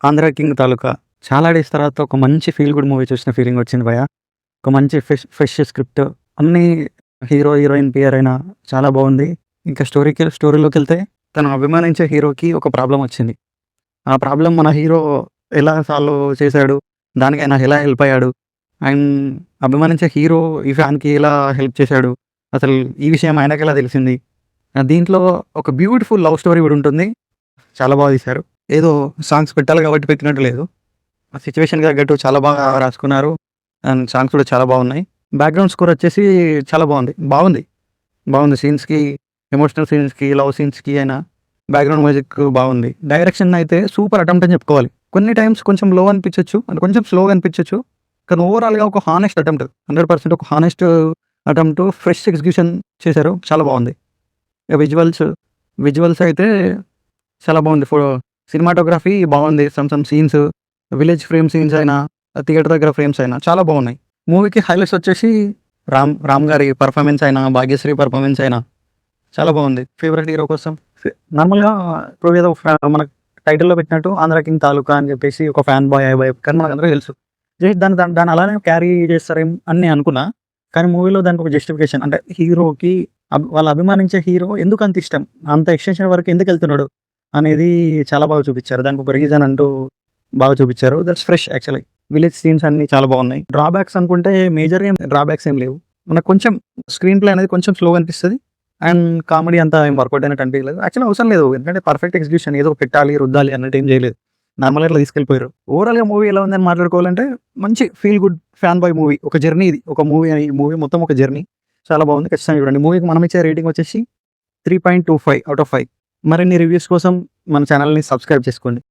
'Andhra king' తాలూకా చాలా days తర్వాత ఒక మంచి ఫీల్ గుడ్ మూవీ చూసిన ఫీలింగ్ వచ్చింది భయ్యా. ఒక మంచి ఫ్రెష్ స్క్రిప్ట్ అన్నీ హీరో, హీరోయిన్ పేర్ అయినా చాలా బాగుంది. ఇంకా స్టోరీలోకెళ్తే తను అభిమానించే హీరోకి ఒక ప్రాబ్లమ్ వచ్చింది. ఆ ప్రాబ్లమ్ మన హీరో ఎలా సాల్వ్ చేశాడు, దానికి ఆయన ఎలా హెల్ప్ అయ్యాడు, అండ్ అభిమానించే హీరో ఈ ఫ్యాన్‌కి ఎలా హెల్ప్ చేశాడు, అసలు ఈ విషయం ఆయనకెలా తెలిసింది. దీంట్లో ఒక బ్యూటిఫుల్ లవ్ స్టోరీ కూడా ఉంటుంది. చాలా బాగా తీశారు. ఏదో సాంగ్స్ పెట్టాలి కాబట్టి పెట్టినట్టు లేదు. ఆ సిట్యుయేషన్‌కి తగ్గట్టు చాలా బాగా రాసుకున్నారు. అండ్ సాంగ్స్ కూడా చాలా బాగున్నాయి. బ్యాక్‌గ్రౌండ్ స్కోర్ వచ్చేసి చాలా బాగుంది. సీన్స్‌కి, ఎమోషనల్ సీన్స్‌కి, లవ్ సీన్స్‌కి అయినా బ్యాక్‌గ్రౌండ్ మ్యూజిక్ బాగుంది. డైరెక్షన్ అయితే సూపర్ అటెంప్ట్ అని చెప్పుకోవాలి. కొన్ని టైమ్స్ కొంచెం లో అనిపించొచ్చు, అంటే కొంచెం స్లోగా అనిపించొచ్చు. కానీ ఓవరాల్‌గా ఒక హానెస్ట్ అటెంప్ట్, 100% ఒక హానెస్ట్ అటెంప్ట్, ఫ్రెష్ ఎగ్జిక్యూషన్ చేశారు. చాలా బాగుంది. ఇక విజువల్స్ అయితే చాలా బాగుంది. సినిమాటోగ్రఫీ బాగుంది. Some scenes, village frame scenes అయినా, థియేటర్ దగ్గర ఫ్రేమ్స్ అయినా చాలా బాగున్నాయి. మూవీకి హైలైట్స్ వచ్చేసి రామ్ గారి పర్ఫార్మెన్స్ అయినా, భాగ్యశ్రీ పర్ఫార్మెన్స్ అయినా చాలా బాగుంది. ఫేవరెట్ హీరో కోసం నార్మల్‌గా ఇప్పుడు ఏదో మన టైటిల్‌లో పెట్టినట్టు 'ఆంధ్ర కింగ్ తాలూకా' అని చెప్పేసి ఒక ఫ్యాన్ బాయ్ కానీ మనకందరికీ తెలుసు. జస్ట్ దాన్ని అలానే క్యారీ చేస్తారేమో అని నేను అనుకున్నా. కానీ మూవీలో దానికి ఒక జస్టిఫికేషన్, అంటే హీరోకి వాళ్ళు అభిమానించే హీరో ఎందుకంత ఇష్టం, అంత ఎక్స్‌టెన్షన్ వరకు ఎందుకెళ్తున్నాడు అనేది చాలా బాగా చూపిచ్చారు. దానికి ఒక రీజన్ అంటూ బాగా చూపిచ్చారు. That's fresh actually. Village scenes అన్నీ చాలా బాగున్నాయి. డ్రాబ్యాక్స్ అనుకుంటే మేజర్‌గా డ్రాబ్యాక్స్ ఏం లేవు. మనకు కొంచెం స్క్రీన్ ప్లే అనేది కొంచెం స్లోగా అనిపిస్తది. అండ్ కామెడీ అంతా ఏం వర్కౌట్ అయినట్టు అనిపియలేదు. యాక్చువల్లీ అవసరం లేదు. ఎందుకంటే పర్ఫెక్ట్ ఎగ్జిక్యూషన్, ఏదో పెట్టాలి, రుద్దాలి అన్నట్టు ఏం చేయలేదు. నార్మల్‌గా అట్లా తీసుకెళ్ళిపోయారు. ఓవరాల్‌గా మూవీ ఎలా ఉందని మాట్లాడుకోవాలంటే మంచి feel good fan boy movie. ఒక జర్నీ ఇది. ఒక మూవీ, ఈ మూవీ మొత్తం ఒక జర్నీ. చాలా బాగుంది. ఖచ్చితంగా చూడండి. మూవీకి మనం ఇచ్చే రేటింగ్ వచ్చేసి 3.25 ఔట్ ఆఫ్ 5. మరిన్ని రివ్యూస్ కోసం మన ఛానల్‌ని సబ్స్క్రైబ్ చేసుకోండి.